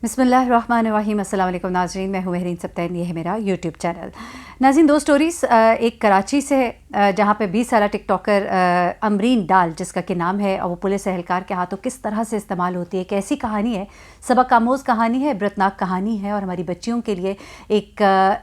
बिस्मिल्लाहिर्रहमानिर्रहीम। अस्सलाम वालेकुम नाज़रीन, मैं हूँ महरीन सब्तैन, ये है मेरा यूट्यूब चैनल। नाज़रीन, दो स्टोरीज़, एक कराची से जहाँ पे 20 साला टिकटॉकर अमरीन डाल जिसका कि नाम है, और वो पुलिस एहलकार के हाथों किस तरह से इस्तेमाल होती है। एक ऐसी कहानी है, सबक आमोज़ कहानी है, इबरतनाक कहानी है, और हमारी बच्चियों के लिए एक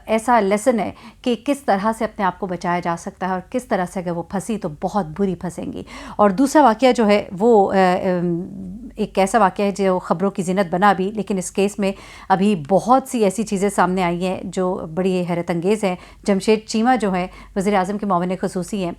ऐसा लेसन है कि किस तरह से अपने आप को बचाया जा सकता है और किस तरह से अगर वो फंसी तो बहुत बुरी फंसेंगी। और दूसरा वाक़या जो है वो एक ऐसा वाक़या है जो ख़बरों की ज़ीनत बना अभी, लेकिन इस केस में अभी बहुत सी ऐसी चीज़ें सामने आई हैं जो बड़ी हैरत अंगेज़ हैं। जमशेद चीमा जो है वज़ीर आज़म के मुआविन ख़ुसूसी हैं,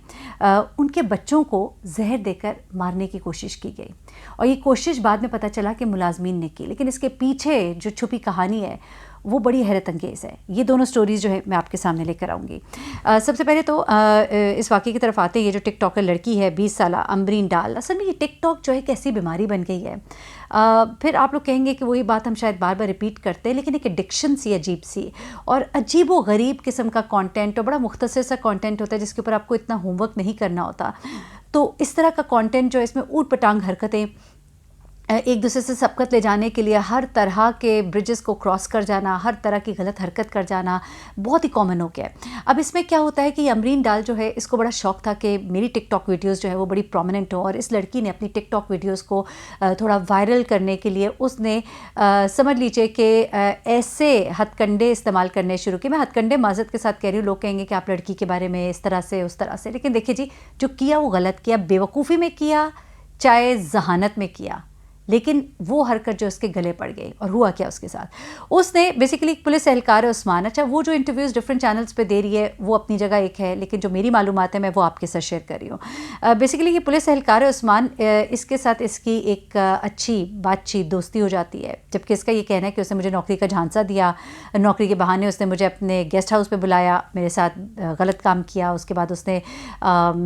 उनके बच्चों को जहर देकर मारने की कोशिश की गई, और ये कोशिश बाद में पता चला कि मुलाज़मीन ने की, लेकिन इसके पीछे जो छुपी कहानी है वो बड़ी हैरत अंगेज़ है। ये दोनों स्टोरीज़ जो है मैं आपके सामने लेकर आऊँगी। सबसे पहले तो इस वाक़े की तरफ आते हैं। ये जो टिकटॉकर लड़की है 20 साला अमरीन डाल, असल में ये टिकटॉक जो है एक ऐसी बीमारी बन गई है। फिर आप लोग कहेंगे कि वही बात हम शायद बार बार रिपीट करते हैं, लेकिन एक एडिक्शन सी अजीब सी और अजीब व गरीब किस्म का कंटेंट, और बड़ा मुख्तसर सा कंटेंट होता है जिसके ऊपर आपको इतना होमवर्क नहीं करना होता। तो इस तरह का कंटेंट जो है, इसमें ऊट पटांग हरकतें, एक दूसरे से सबकत ले जाने के लिए हर तरह के ब्रिजेस को क्रॉस कर जाना, हर तरह की गलत हरकत कर जाना बहुत ही कॉमन हो गया है। अब इसमें क्या होता है कि अमरीन डाल जो है, इसको बड़ा शौक था कि मेरी टिकटॉक वीडियोस जो है वो बड़ी प्रोमिनेंट हो, और इस लड़की ने अपनी टिकटॉक वीडियोस को थोड़ा वायरल करने के लिए उसने समझ लीजिए कि ऐसे हथकंडे इस्तेमाल करने शुरू किए। मैं हथकंडे माजत के साथ कह रही हूँ, लोग कहेंगे कि आप लड़की के बारे में इस तरह से उस तरह से, लेकिन देखिए जी, जो किया वो गलत किया, बेवकूफ़ी में किया चाहे जहानत में किया, लेकिन वो हरकत जो उसके गले पड़ गई। और हुआ क्या उसके साथ, उसने बेसिकली एक पुलिस एहलकार है उस्मान, अच्छा वो जो इंटरव्यूज़ डिफरेंट चैनल्स पे दे रही है वो अपनी जगह एक है, लेकिन जो मेरी मालूमात है मैं वो आपके साथ शेयर कर रही हूँ। बेसिकली ये पुलिस एहलकार है उस्मान, इसके साथ इसकी एक अच्छी बातचीत दोस्ती हो जाती है, जबकि इसका ये कहना है कि उसने मुझे नौकरी का झांसा दिया, नौकरी के बहाने उसने मुझे अपने गेस्ट हाउस पर बुलाया, मेरे साथ गलत काम किया, उसके बाद उसने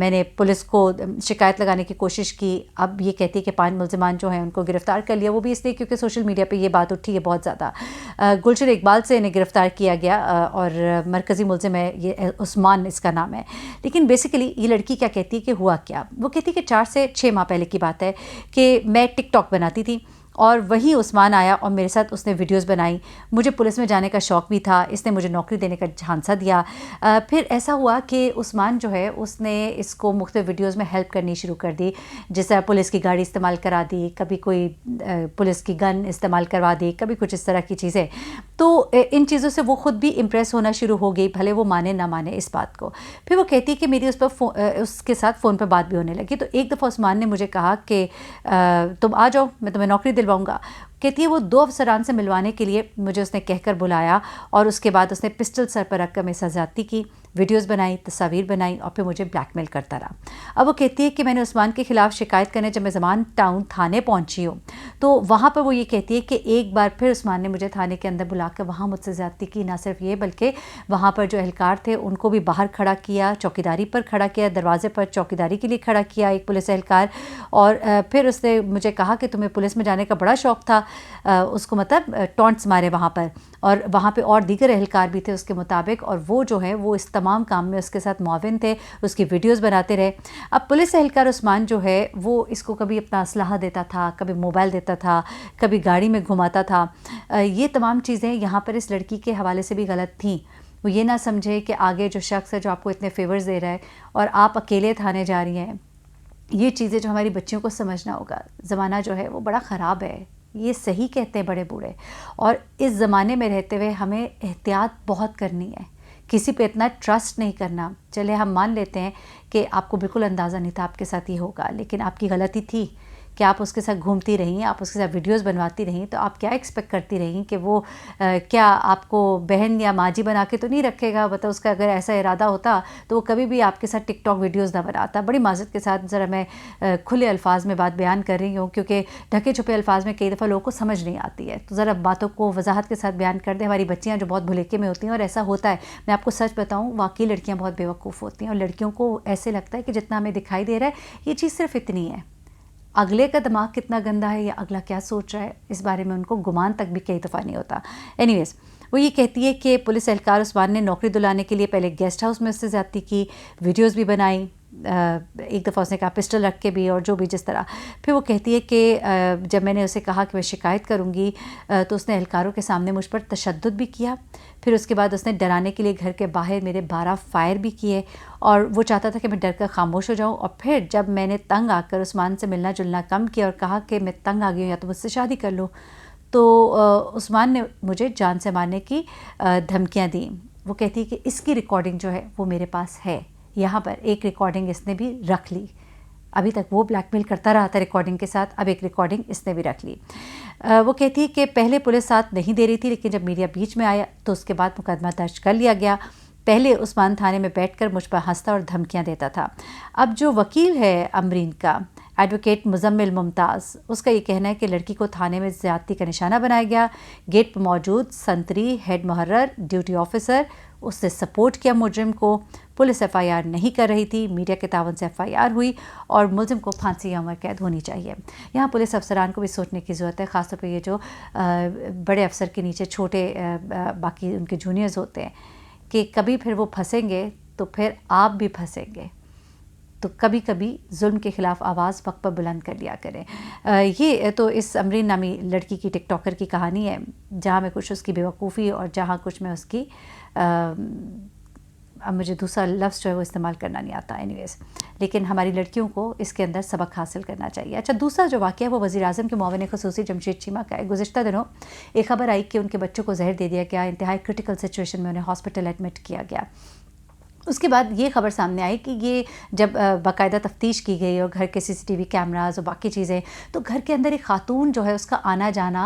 मैंने पुलिस को शिकायत लगाने की कोशिश की। अब ये कहती है कि 5 मुल्ज़िमान जो हैं उनको गिरफ्तार कर लिया, वो भी इसलिए क्योंकि सोशल मीडिया पे ये बात उठी है बहुत ज़्यादा। गुलशन इकबाल से इन्हें गिरफ्तार किया गया, और मरकज़ी मुल्ज़िम है ये, उस्मान इसका नाम है। लेकिन बेसिकली ये लड़की क्या कहती है कि हुआ क्या, वो कहती है कि 4 से 6 माह पहले की बात है कि मैं टिकटॉक बनाती थी, और वही उस्मान आया और मेरे साथ उसने वीडियोस बनाई। मुझे पुलिस में जाने का शौक़ भी था, इसने मुझे नौकरी देने का झांसा दिया। फिर ऐसा हुआ कि उस्मान जो है उसने इसको मुख्तलिफ वीडियोस में हेल्प करनी शुरू कर दी, जैसे पुलिस की गाड़ी इस्तेमाल करा दी, कभी कोई पुलिस की गन इस्तेमाल करवा दी, कभी कुछ इस तरह की चीज़ें। तो इन चीज़ों से वो ख़ुद भी इम्प्रेस होना शुरू हो गई, भले वो माने ना माने इस बात को। फिर वो कहती है कि मेरी उस पर उसके साथ फ़ोन पर बात भी होने लगी। तो एक दफ़ा उस्मान ने मुझे कहा कि तुम आ जाओ, मैं तुम्हें नौकरी दिलवाऊंगा। कहती है वो 2 अफसरान से मिलवाने के लिए मुझे उसने कहकर बुलाया, और उसके बाद उसने पिस्टल सर पर रखकर मेरे साथ ज़्यादती की, वीडियोस बनाई, तस्वीर बनाई, और फिर मुझे ब्लैकमेल करता रहा। अब वो कहती है कि मैंने उस्मान के ख़िलाफ़ शिकायत करने जब मैं ज़मान टाउन थाने पहुंची हूँ, तो वहाँ पर वो ये कहती है कि एक बार फिर उस्मान ने मुझे थाने के अंदर बुलाकर वहाँ मुझसे ज़्यादती की। ना सिर्फ ये, बल्कि वहाँ पर जो एहलकार थे उनको भी बाहर खड़ा किया, चौकीदारी पर खड़ा किया, दरवाजे पर चौकीदारी के लिए खड़ा किया एक पुलिस एहलकार। और फिर उसने मुझे कहा कि तुम्हें पुलिस में जाने का बड़ा शौक़ था, उसको मतलब टॉन्ट्स मारे वहाँ पर, और वहाँ पे और दीगर एहलकार भी थे उसके मुताबिक, और वो जो है वो इस तमाम काम में उसके साथ मुआविन थे, उसकी वीडियोस बनाते रहे। अब पुलिस एहलकार उस्मान जो है वो इसको कभी अपना असलहा देता था, कभी मोबाइल देता था, कभी गाड़ी में घुमाता था। ये तमाम चीज़ें यहाँ पर इस लड़की के हवाले से भी गलत थीं। वो ये ना समझे कि आगे जो शख्स है जो आपको इतने फेवर्स दे रहा है और आप अकेले थाने जा रही हैं, ये चीज़ें जो हमारी बच्चियों को समझना होगा। ज़माना जो है वो बड़ा ख़राब है, ये सही कहते हैं बड़े बूढ़े, और इस ज़माने में रहते हुए हमें एहतियात बहुत करनी है, किसी पे इतना ट्रस्ट नहीं करना। चले हम मान लेते हैं कि आपको बिल्कुल अंदाज़ा नहीं था आपके साथ ये होगा, लेकिन आपकी गलती थी कि आप उसके साथ घूमती रहीं, आप उसके साथ वीडियोस बनवाती रहीं, तो आप क्या एक्सपेक्ट करती रहीं कि वो क्या आपको बहन या माजी बना के तो नहीं रखेगा। मतलब उसका अगर ऐसा इरादा होता तो वो कभी भी आपके साथ टिकटॉक वीडियोस ना बनाता। बड़ी माज़रत के साथ ज़रा मैं खुले अल्फाज में बात बयान कर रही हूँ, क्योंकि ढके छुपे अल्फाज में कई दफ़ा लोगों को समझ नहीं आती है, तो ज़रा बातों को वजाहत के साथ बयान कर दें। हमारी बच्चियाँ जो बहुत भुलेखे में होती हैं, और ऐसा होता है, मैं आपको सच बताऊँ, वाकई लड़कियाँ बहुत बेवकूफ़ होती हैं, और लड़कियों को ऐसे लगता है कि जितना हमें दिखाई दे रहा है ये चीज़ सिर्फ इतनी है। अगले का दिमाग कितना गंदा है या अगला क्या सोच रहा है, इस बारे में उनको गुमान तक भी कई दफ़ा नहीं होता। एनीवेज़, वो ये कहती है कि पुलिस एहलकार उस्मान ने नौकरी दिलाने के लिए पहले गेस्ट हाउस में उससे ज़्यादती की, वीडियोस भी बनाई, एक दफ़ा उसने कहा पिस्टल रख के भी और जो भी जिस तरह। फिर वो कहती है कि जब मैंने उसे कहा कि मैं शिकायत करूँगी तो उसने एहलकारों के सामने मुझ पर तशद्दुद भी किया। फिर उसके बाद उसने डराने के लिए घर के बाहर मेरे 12 फायर भी किए और वो चाहता था कि मैं डर कर खामोश हो जाऊँ। और फिर जब मैंने तंग आकर उस्मान से मिलना जुलना कम किया और कहा कि मैं तंग आ गई हूँ या तो मुझसे शादी कर लो, तो उस्मान ने मुझे जान से मारने की धमकियाँ दी। वो कहती है कि इसकी रिकॉर्डिंग जो है वो मेरे पास है, यहाँ पर एक रिकॉर्डिंग इसने भी रख ली। अभी तक वो ब्लैकमेल करता रहा था रिकॉर्डिंग के साथ, अब एक रिकॉर्डिंग इसने भी रख ली। वो कहती है कि पहले पुलिस साथ नहीं दे रही थी, लेकिन जब मीडिया बीच में आया तो उसके बाद मुकदमा दर्ज कर लिया गया। पहले उस्मान थाने में बैठकर मुझ पर हंसता और धमकियां देता था। अब जो वकील है अमरीन का, एडवोकेट मुजम्मिल मुमताज़, उसका ये कहना है कि लड़की को थाने में ज़्यादती का निशाना बनाया गया। गेट पर मौजूद संतरी हेड मुहर्रर ड्यूटी ऑफिसर, उसने सपोर्ट किया मुजरिम को। पुलिस FIR नहीं कर रही थी, मीडिया के तावन से FIR हुई और मुलजिम को फांसी या उम्र कैद होनी चाहिए। यहाँ पुलिस अफसरान को भी सोचने की ज़रूरत है, ख़ासतौर पर ये जो बड़े अफसर के नीचे छोटे बाकी उनके जूनियर्स होते हैं, कि कभी फिर वो फंसेंगे तो फिर आप भी फंसेंगे। तो कभी कभी जुल्म के ख़िलाफ़ आवाज़ वक्त पर बुलंद कर लिया करें। ये तो इस अमरीन नामी लड़की की टिकटॉकर की कहानी है, जहाँ मैं कुछ उसकी बेवकूफ़ी और जहाँ कुछ मैं उसकी अब मुझे दूसरा लफ्ज़ जो है वो इस्तेमाल करना नहीं आता एनीवेज़, लेकिन हमारी लड़कियों को इसके अंदर सबक हासिल करना चाहिए। अच्छा, दूसरा जो वाक़या है वो वज़ीर-ए-आज़म के मुआविन ख़ुसूसी जमशेद चीमा का है। गुज़िश्ता दिनों एक ख़बर आई कि उनके बच्चों को जहर दे दिया गया, इंतहाई क्रिटिकल सिचुएशन में उन्हें हॉस्पिटल एडमिट किया गया। उसके बाद ये ख़बर सामने आई कि ये जब बाकायदा तफ्तीश की गई और घर के CCTV कैमरास और बाकी चीज़ें, तो घर के अंदर एक ख़ातून जो है उसका आना जाना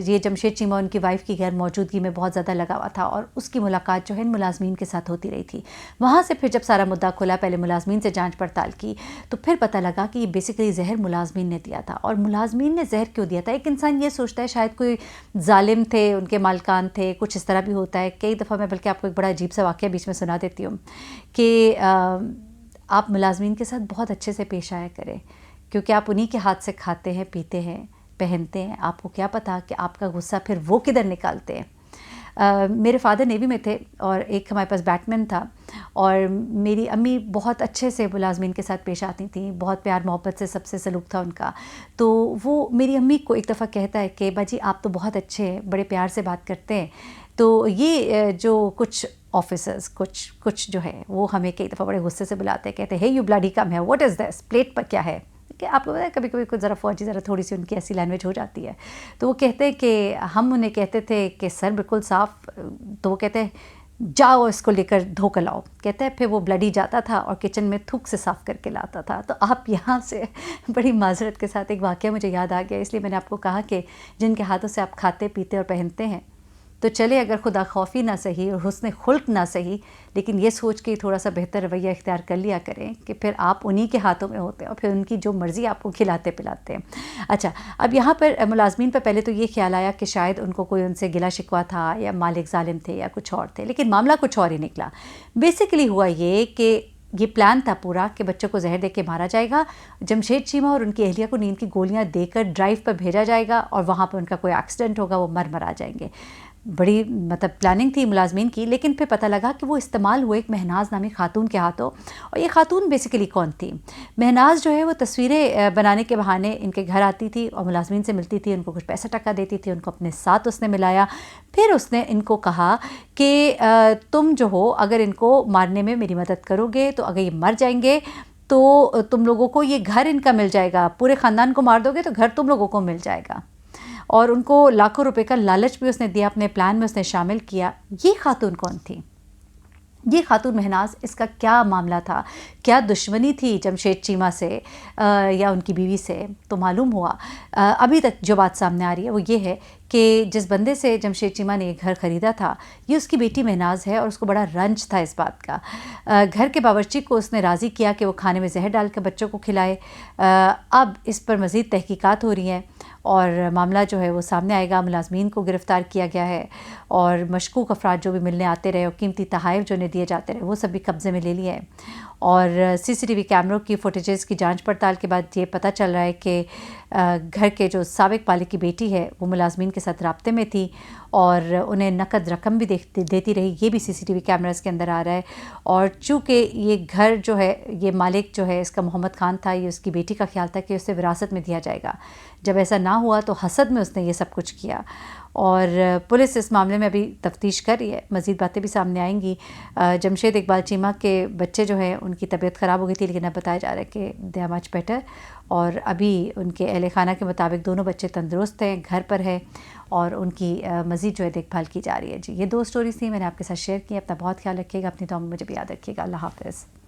ये जमशेद चीमा उनकी वाइफ की गैर मौजूदगी में बहुत ज़्यादा लगा हुआ था और उसकी मुलाकात जो है इन मुलाजमीन के साथ होती रही थी। वहाँ से फिर जब सारा मुद्दा खुला, पहले मुलाजमीन से जाँच पड़ताल की, तो फिर पता लगा कि ये बेसिकली जहर मुलाजमीन ने दिया था। और मुलाजमीन ने जहर क्यों दिया था? एक इंसान ये सोचता है शायद कोई जालिम थे, उनके मालकान थे, कुछ इस तरह भी होता है। कई दफ़ा मैं बल्कि आपको एक बड़ा अजीब सा वाक़या बीच में सुना देती हूँ कि आप मुलाजमीन के साथ बहुत अच्छे से पेश आया करें, क्योंकि आप उन्हीं के हाथ से खाते हैं, पीते हैं, पहनते हैं। आपको क्या पता कि आपका गुस्सा फिर वो किधर निकालते हैं। मेरे फादर नेवी में थे और एक हमारे पास बैटमैन था और मेरी अम्मी बहुत अच्छे से मुलाजमीन के साथ पेश आती थी, बहुत प्यार मोहब्बत से सबसे सलूक था उनका। तो वो मेरी अम्मी को एक दफ़ा कहता है कि बाजी आप तो बहुत अच्छे हैं, बड़े प्यार से बात करते हैं। तो ये जो कुछ ऑफिसर्स कुछ जो है वो हमें कई दफ़ा बड़े गुस्से से बुलाते हैं, कहते हैं हे यू ब्लडी कम है, व्हाट इज़ दिस, प्लेट पर क्या है। कि आपको पता है कभी कभी कुछ ज़रा फौजी ज़रा थोड़ी सी उनकी ऐसी लैंग्वेज हो जाती है। तो वो कहते हैं कि हम उन्हें कहते थे कि सर बिल्कुल साफ़, तो वो कहते हैं जाओ इसको लेकर धो कर लाओ। कहते हैं फिर वो ब्लडी जाता था और किचन में थूक से साफ़ करके लाता था। तो आप यहाँ से बड़ी माजरत के साथ एक वाक़या मुझे याद आ गया, इसलिए मैंने आपको कहा कि जिनके हाथों से आप खाते पीते और पहनते हैं, तो चले अगर खुदा खौफी ना सही और हुस्न खुल्क ना सही, लेकिन ये सोच के थोड़ा सा बेहतर रवैया इख्तियार कर लिया करें कि फिर आप उन्हीं के हाथों में होते हैं और फिर उनकी जो मर्ज़ी आपको खिलाते पिलाते हैं। अच्छा, अब यहाँ पर मुलाजमीन पर पहले तो ये ख्याल आया कि शायद उनको कोई उनसे गिला शिकवा था या मालिक जालिम थे या कुछ और थे, लेकिन मामला कुछ और ही निकला। बेसिकली हुआ ये कि ये प्लान था पूरा कि बच्चों को जहर दे के मारा जाएगा, जमशेद चीमा और उनकी अहलिया को नींद की गोलियां देकर ड्राइव पर भेजा जाएगा और वहाँ पर उनका कोई एक्सीडेंट होगा, वो मर जाएंगे। बड़ी मतलब प्लानिंग थी मुलाजमीन की, लेकिन फिर पता लगा कि वो इस्तेमाल हुए एक महनाज नामी खातून के हाथों। और ये खातून बेसिकली कौन थी? महनाज जो है वो तस्वीरें बनाने के बहाने इनके घर आती थी और मुलाजमीन से मिलती थी, उनको कुछ पैसा टका देती थी, उनको अपने साथ उसने मिलाया। फिर उसने इनको कहा कि तुम जो हो अगर इनको मारने में मेरी मदद करोगे तो अगर ये मर जाएंगे तो तुम लोगों को ये घर इनका मिल जाएगा, पूरे ख़ानदान को मार दोगे तो घर तुम लोगों को मिल जाएगा। और उनको लाखों रुपए का लालच भी उसने दिया, अपने प्लान में उसने शामिल किया। ये खातून कौन थी? ये खातून महनाज, इसका क्या मामला था, क्या दुश्मनी थी जमशेद चीमा से या उनकी बीवी से? तो मालूम हुआ अभी तक जो बात सामने आ रही है वो ये है कि जिस बंदे से जमशेद चीमा ने ये घर ख़रीदा था ये उसकी बेटी महनाज है और उसको बड़ा रंज था इस बात का। घर के बावर्ची को उसने राज़ी किया कि वो खाने में जहर डाल कर बच्चों को खिलाए। अब इस पर मज़ीद तहकीकात हो रही हैं और मामला जो है वो सामने आएगा। मुलाजमीन को गिरफ़्तार किया गया है और मशकूक अफराद जो भी मिलने आते रहे और कीमती तहाइफ जो उन्हें दिए जाते रहे वो सब भी कब्ज़े में ले लिए हैं। और सीसीटीवी कैमरों की फुटेजेस की जांच पड़ताल के बाद ये पता चल रहा है कि घर के जो साबिक मालिक की बेटी है वो मुलाजमीन के साथ राब्ते में थी और उन्हें नकद रकम भी देती रही। ये भी सीसीटीवी कैमरास के अंदर आ रहा है। और चूँकि ये घर जो है, ये मालिक जो है इसका मोहम्मद खान था, ये उसकी बेटी का ख्याल था कि उसे विरासत में दिया जाएगा। जब ऐसा ना हुआ तो हसद में उसने ये सब कुछ किया और पुलिस इस मामले में अभी तफ्तीश कर रही है। मज़ीद बातें भी सामने आएंगी। जमशेद इकबाल चीमा के बच्चे जो हैं उनकी तबीयत ख़राब हो गई थी, लेकिन अब बताया जा रहा है कि दे आर मच बेटर और अभी उनके अहल खाना के मुताबिक दोनों बच्चे तंदुरुस्त हैं, घर पर है और उनकी मज़ीद जो है देखभाल की जा रही है। जी, ये 2 स्टोरीज़ थी, मैंने आपके साथ शेयर की। अपना बहुत ख्याल रखिएगा, अपनी दुआ में मुझे भी याद रखिएगा। अल्लाह हाफ़िज़।